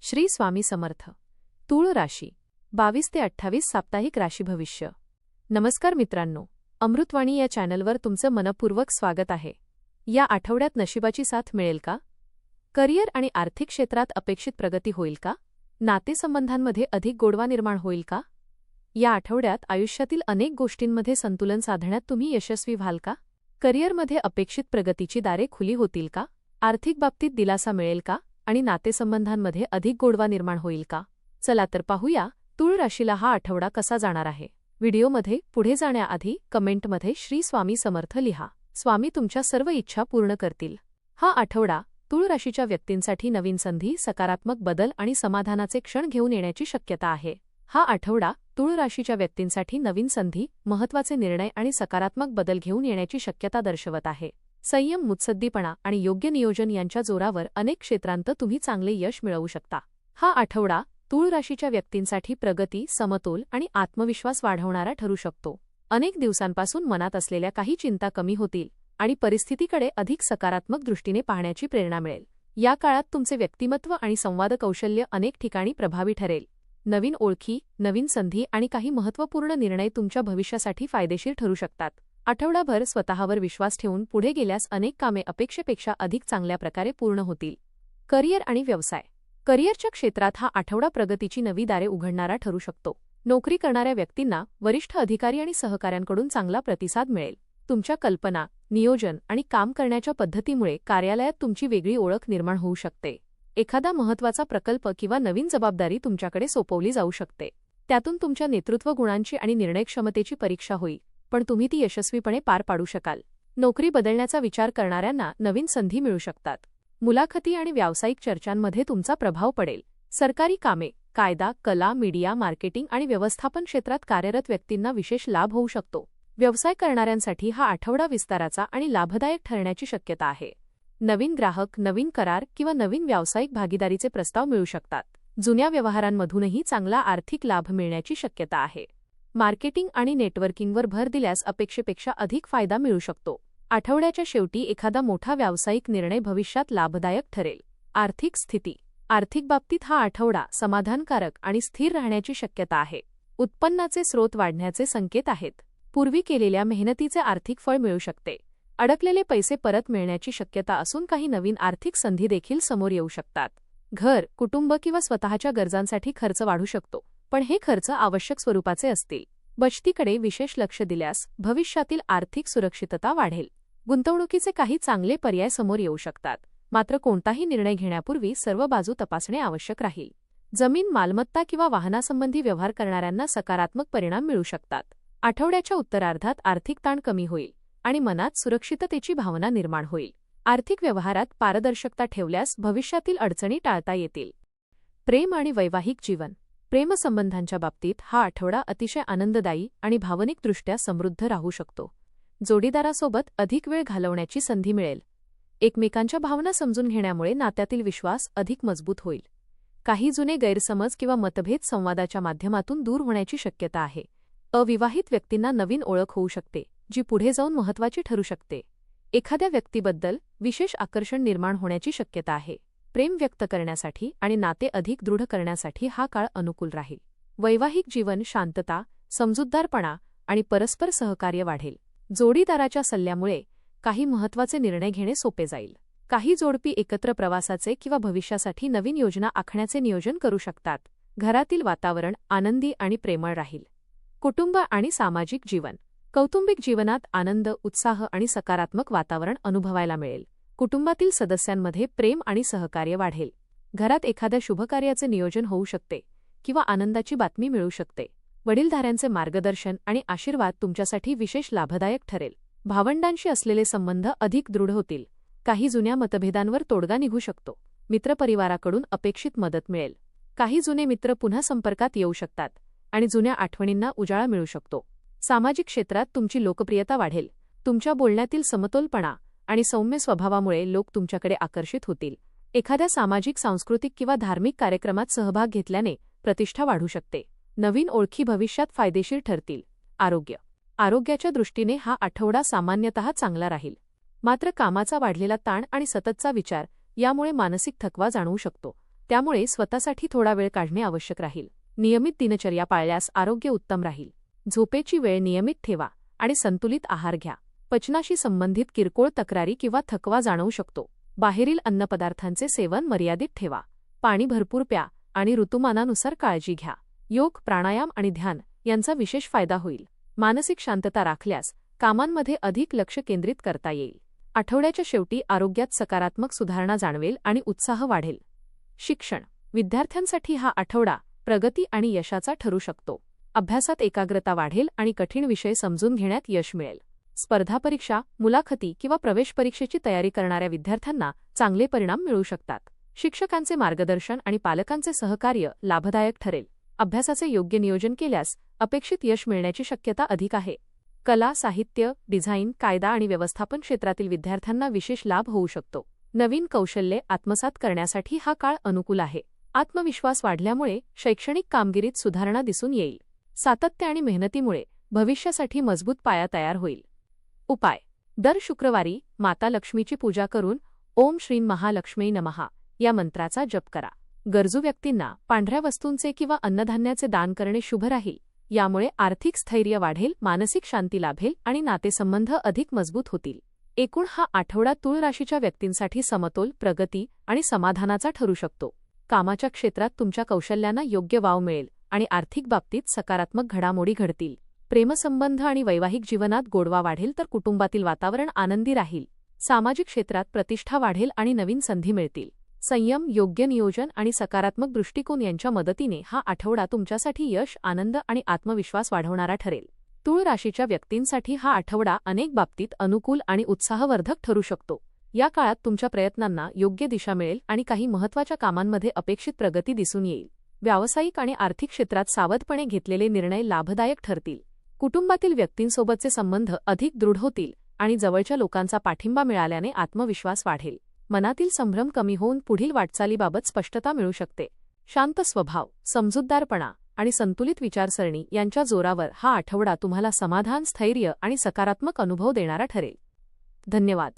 श्री स्वामी समर्थ. तूळ राशी 22 ते 28 साप्ताहिक राशी भविष्य. नमस्कार मित्रांनो, अमृतवाणी या चॅनलवर तुमचं मनपूर्वक स्वागत आहे. या आठवड्यात नशिबाची साथ मिळेल का? करिअर आणि आर्थिक क्षेत्रात अपेक्षित प्रगती होईल का? नातेसंबंधांमध्ये अधिक गोडवा निर्माण होईल का? या आठवड्यात आयुष्यातील अनेक गोष्टींमध्ये संतुलन साधण्यात तुम्ही यशस्वी व्हाल का? करिअरमध्ये अपेक्षित प्रगतीची दारे खुली होतील का? आर्थिक बाबतीत दिलासा मिळेल का? आणि नातेसंबंधांमध्ये अधिक गोडवा निर्माण होईल का? चला तर पाहूया तूळ राशीला हा आठवडा कसा जाणार आहे. व्हिडिओमध्ये पुढे जाण्याआधी कमेंटमध्ये श्री स्वामी समर्थ लिहा. स्वामी तुमच्या सर्व इच्छा पूर्ण करतील. हा आठवडा तूळ राशीच्या व्यक्तींसाठी नवीन संधी, सकारात्मक बदल आणि समाधानाचे क्षण घेऊन येण्याची शक्यता आहे. हा आठवडा तूळ राशीच्या व्यक्तींसाठी नवीन संधी, महत्त्वाचे निर्णय आणि सकारात्मक बदल घेऊन येण्याची शक्यता दर्शवत आहे. संयम, मुत्सद्दीपणा आणि योग्य नियोजन यांच्या जोरावर अनेक क्षेत्रांत तुम्ही चांगले यश मिळवू शकता. हा आठवडा तूळ राशीच्या व्यक्तींसाठी प्रगती, समतोल आणि आत्मविश्वास वाढवणारा ठरू शकतो. अनेक दिवसांपासून मनात असलेल्या काही चिंता कमी होतील आणि परिस्थितीकडे अधिक सकारात्मक दृष्टीने पाहण्याची प्रेरणा मिळेल. या काळात तुमचे व्यक्तिमत्व आणि संवाद कौशल्य अनेक ठिकाणी प्रभावी ठरेल. नवीन ओळखी, नवीन संधी आणि काही महत्त्वपूर्ण निर्णय तुमच्या भविष्यासाठी फायदेशीर ठरू शकतात. आठवडाभर स्वतःवर विश्वास ठेवून पुढे गेल्यास अनेक कामे अपेक्षेपेक्षा अधिक चांगल्या प्रकारे पूर्ण होतील. करिअर आणि व्यवसाय. करिअरच्या क्षेत्रात हा आठवडा प्रगतीची नवी दारे उघडणारा ठरू शकतो. नोकरी करणाऱ्या व्यक्तींना वरिष्ठ अधिकारी आणि सहकाऱ्यांकडून चांगला प्रतिसाद मिळेल. तुमच्या कल्पना, नियोजन आणि काम करण्याच्या पद्धतीमुळे कार्यालयात तुमची वेगळी ओळख निर्माण होऊ शकते. एखादा महत्त्वाचा प्रकल्प किंवा नवीन जबाबदारी तुमच्याकडे सोपवली जाऊ शकते. त्यातून तुमच्या नेतृत्व गुणांची आणि निर्णयक्षमतेची परीक्षा होईल, पण तुम्ही ती यशस्वीपणे पार पाडू शकाल. नोकरी बदलण्याचा विचार करणाऱ्यांना नवीन संधी मिळू शकतात. मुलाखती आणि व्यावसायिक चर्चांमध्ये तुमचा प्रभाव पडेल. सरकारी कामे, कायदा, कला, मीडिया, मार्केटिंग आणि व्यवस्थापन क्षेत्रात कार्यरत व्यक्तींना विशेष लाभ होऊ शकतो. व्यवसाय करणाऱ्यांसाठी हा आठवडा विस्ताराचा आणि लाभदायक ठरण्याची शक्यता आहे. नवीन ग्राहक, नवीन करार किंवा नवीन व्यावसायिक भागीदारीचे प्रस्ताव मिळू शकतात. जुन्या व्यवहारांमधूनही चांगला आर्थिक लाभ मिळण्याची शक्यता आहे. मार्केटिंग आणि नेटवर्किंगवर भर दिल्यास अपेक्षेपेक्षा अधिक फायदा मिळू शकतो. आठवड्याच्या शेवटी एखादा मोठा व्यावसायिक निर्णय भविष्यात लाभदायक ठरेल. आर्थिक स्थिती. आर्थिक बाबतीत हा आठवडा समाधानकारक आणि स्थिर राहण्याची शक्यता आहे. उत्पन्नाचे स्रोत वाढण्याचे संकेत आहेत. पूर्वी केलेल्या मेहनतीचे आर्थिक फळ मिळू शकते. अडकलेले पैसे परत मिळण्याची शक्यता असून काही नवीन आर्थिक संधी देखील समोर येऊ शकतात. घर, कुटुंब किंवा स्वतःच्या गरजांसाठी खर्च वाढू शकतो, पण हे खर्च आवश्यक स्वरूपाचे असतील. बचतीकडे विशेष लक्ष दिल्यास भविष्यातील आर्थिक सुरक्षितता वाढेल. गुंतवणुकीचे काही चांगले पर्याय समोर येऊ शकतात, मात्र कोणताही निर्णय घेण्यापूर्वी सर्व बाजू तपासणे आवश्यक राहील. जमीन, मालमत्ता किंवा वाहनासंबंधी व्यवहार करणाऱ्यांना सकारात्मक परिणाम मिळू शकतात. आठवड्याच्या उत्तरार्धात आर्थिक ताण कमी होईल आणि मनात सुरक्षिततेची भावना निर्माण होईल. आर्थिक व्यवहारात पारदर्शकता ठेवल्यास भविष्यातील अडचणी टाळता येतील. प्रेम आणि वैवाहिक जीवन. प्रेमसंबंधांच्या बाबतीत हा आठवडा अतिशय आनंददायी आणि भावनिकदृष्ट्या समृद्ध राहू शकतो. जोडीदारासोबत अधिक वेळ घालवण्याची संधी मिळेल. एकमेकांच्या भावना समजून घेण्यामुळे नात्यातील विश्वास अधिक मजबूत होईल. काही जुने गैरसमज किंवा मतभेद संवादाच्या माध्यमातून दूर होण्याची शक्यता आहे. अविवाहित व्यक्तींना नवीन ओळख होऊ शकते, जी पुढे जाऊन महत्त्वाची ठरू शकते. एखाद्या व्यक्तीबद्दल विशेष आकर्षण निर्माण होण्याची शक्यता आहे. प्रेम व्यक्त करण्यासाठी आणि नाते अधिक दृढ करण्यासाठी हा काळ अनुकूल राहील. वैवाहिक जीवन शांतता, समजूतदारपणा आणि परस्पर सहकार्य वाढेल. जोडीदाराच्या सल्ल्यामुळे काही महत्त्वाचे निर्णय घेणे सोपे जाईल. काही जोडपी एकत्र प्रवासाचे किंवा भविष्यासाठी नवीन योजना आखण्याचे नियोजन करू शकतात. घरातील वातावरण आनंदी आणि प्रेमळ राहील. कुटुंब आणि सामाजिक जीवन. कौटुंबिक जीवनात आनंद, उत्साह आणि सकारात्मक वातावरण अनुभवायला मिळेल. कुटुंबातील सदस्यांमध्ये प्रेम आणि सहकार्य वाढेल. घरात एखाद्या शुभकार्याचे नियोजन होऊ शकते किंवा आनंदाची बातमी मिळू शकते. वडीलधाऱ्यांचे मार्गदर्शन आणि आशीर्वाद तुमच्यासाठी विशेष लाभदायक ठरेल. भावंडांशी असलेले संबंध अधिक दृढ होतील. काही जुन्या मतभेदांवर तोडगा निघू शकतो. मित्रपरिवाराकडून अपेक्षित मदत मिळेल. काही जुने मित्र पुन्हा संपर्कात येऊ शकतात आणि जुन्या आठवणींना उजाळा मिळू शकतो. सामाजिक क्षेत्रात तुमची लोकप्रियता वाढेल. तुमच्या बोलण्यातील समतोलपणा आणि सौम्य स्वभावामुळे लोक तुमच्याकडे आकर्षित होतील. एखाद्या सामाजिक, सांस्कृतिक किंवा धार्मिक कार्यक्रमात सहभाग घेतल्याने प्रतिष्ठा वाढू शकते. नवीन ओळखी भविष्यात फायदेशीर ठरतील. आरोग्य. आरोग्याच्या दृष्टीने हा आठवडा सामान्यतः चांगला राहील. मात्र कामाचा वाढलेला ताण आणि सततचा विचार यामुळे मानसिक थकवा जाणवू शकतो. त्यामुळे स्वतःसाठी थोडा वेळ काढणे आवश्यक राहील. नियमित दिनचर्या पाळल्यास आरोग्य उत्तम राहील. झोपेची वेळ नियमित ठेवा आणि संतुलित आहार घ्या. पचनाशी संबंधित किरकोळ तक्रारी किंवा थकवा जाणवू शकतो. बाहेरील अन्नपदार्थांचे सेवन मर्यादित ठेवा. पाणी भरपूर प्या आणि ऋतुमानानुसार काळजी घ्या. योग, प्राणायाम आणि ध्यान यांचा विशेष फायदा होईल. मानसिक शांतता राखल्यास कामांमध्ये अधिक लक्ष केंद्रित करता येईल. आठवड्याच्या शेवटी आरोग्यात सकारात्मक सुधारणा जाणवेल आणि उत्साह वाढेल. शिक्षण विद्यार्थ्यांसाठी हा आठवडा प्रगती आणि यशाचा ठरू शकतो. अभ्यासात एकाग्रता वाढेल आणि कठीण विषय समजून घेण्यात यश मिळेल. स्पर्धा परीक्षा, मुलाखती किंवा प्रवेश परीक्षेची तयारी करणाऱ्या विद्यार्थ्यांना चांगले परिणाम मिळू शकतात. शिक्षकांचे मार्गदर्शन आणि पालकांचे सहकार्य लाभदायक ठरेल. अभ्यासाचे योग्य नियोजन केल्यास अपेक्षित यश मिळण्याची शक्यता अधिक आहे. कला, साहित्य, डिझाईन, कायदा आणि व्यवस्थापन क्षेत्रातील विद्यार्थ्यांना विशेष लाभ होऊ शकतो. नवीन कौशल्ये आत्मसात करण्यासाठी हा काळ अनुकूल आहे. आत्मविश्वास वाढल्यामुळे शैक्षणिक कामगिरीत सुधारणा दिसून येईल. सातत्य आणि मेहनतीमुळे भविष्यासाठी मजबूत पाया तयार होईल. उपाय: दर शुक्रवारी माता लक्ष्मीची पूजा करून ओम श्रीं महालक्ष्मी नमः या मंत्राचा जप करा. गरजू व्यक्तींना पांढऱ्या वस्तूंचे किंवा अन्नधान्याचे दान करणे शुभ राहील. यामुळे आर्थिक स्थैर्य वाढेल, मानसिक शांती लाभेल आणि नातेसंबंध अधिक मजबूत होतील. एकूण हा आठवडा तुळ राशीच्या व्यक्तींसाठी समतोल, प्रगती आणि समाधानाचा ठरू शकतो. कामाच्या क्षेत्रात तुमच्या कौशल्यांना योग्य वाव मिळेल आणि आर्थिक बाबतीत सकारात्मक घडामोडी घडतील. प्रेमसंबंध आणि वैवाहिक जीवनात गोडवा वाढेल तर कुटुंबातील वातावरण आनंदी राहील. सामाजिक क्षेत्रात प्रतिष्ठा वाढेल आणि नवीन संधी मिळतील. संयम, योग्य नियोजन आणि सकारात्मक दृष्टिकोन यांच्या मदतीने हा आठवडा तुमच्यासाठी यश, आनंद आणि आत्मविश्वास वाढवणारा ठरेल. तुळ राशीच्या व्यक्तींसाठी हा आठवडा अनेक बाबतीत अनुकूल आणि उत्साहवर्धक ठरू शकतो. या काळात तुमच्या प्रयत्नांना योग्य दिशा मिळेल आणि काही महत्त्वाच्या कामांमध्ये अपेक्षित प्रगती दिसून येईल. व्यावसायिक आणि आर्थिक क्षेत्रात सावधपणे घेतलेले निर्णय लाभदायक ठरतील. कुटुंबातील व्यक्तींसोबतचे संबंध अधिक दृढ होतील आणि जवळच्या लोकांचा पाठिंबा मिळाल्याने आत्मविश्वास वाढेल. मनातील संभ्रम कमी होऊन पुढील वाटचालीबाबत स्पष्टता मिळू शकते. शांत स्वभाव, समजूतदारपणा आणि संतुलित विचारसरणी यांच्या जोरावर हा आठवडा तुम्हाला समाधान, स्थैर्य आणि सकारात्मक अनुभव देणारा ठरेल. धन्यवाद.